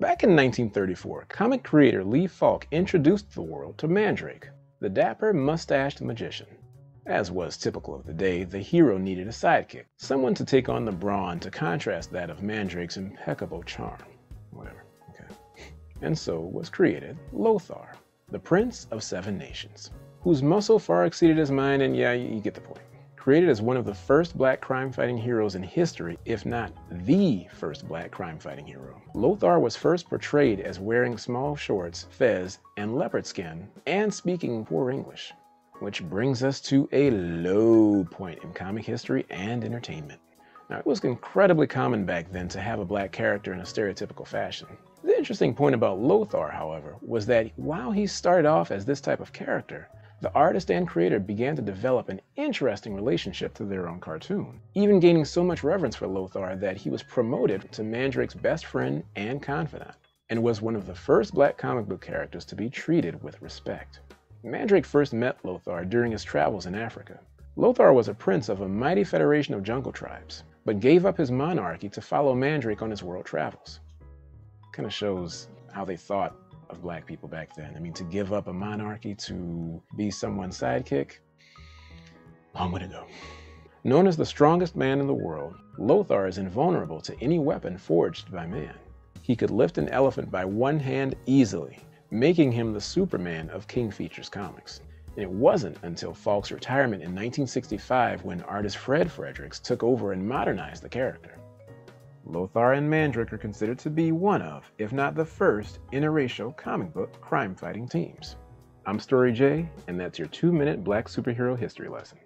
Back in 1934, comic creator Falk introduced the world to Mandrake, the dapper, mustached magician. As was typical of the day, the hero needed a sidekick, someone to take on the brawn to contrast that of Mandrake's impeccable charm. Whatever, okay. And so was created Lothar, the Prince of Seven Nations, whose muscle far exceeded his mind, and yeah, you get the point. Created as one of the first black crime-fighting heroes in history, if not the first black crime-fighting hero, Lothar was first portrayed as wearing small shorts, fez, and leopard skin, and speaking poor English. Which brings us to a low point in comic history and entertainment. Now, it was incredibly common back then to have a black character in a stereotypical fashion. The interesting point about Lothar, however, was that while he started off as this type of character, the artist and creator began to develop an interesting relationship to their own cartoon, even gaining so much reverence for Lothar that he was promoted to Mandrake's best friend and confidant, and was one of the first black comic book characters to be treated with respect. Mandrake first met Lothar during his travels in Africa. Lothar was a prince of a mighty federation of jungle tribes, but gave up his monarchy to follow Mandrake on his world travels. Kind of shows how they thought of black people back then. I mean, to give up a monarchy to be someone's sidekick, long way to go. Known as the strongest man in the world, Lothar is invulnerable to any weapon forged by man. He could lift an elephant by one hand easily, making him the Superman of King Features comics. And it wasn't until Falk's retirement in 1965 when artist Fred Fredericks took over and modernized the character. Lothar and Mandrake are considered to be one of, if not the first, interracial comic book crime-fighting teams. I'm Story J, and that's your 2-minute black superhero history lesson.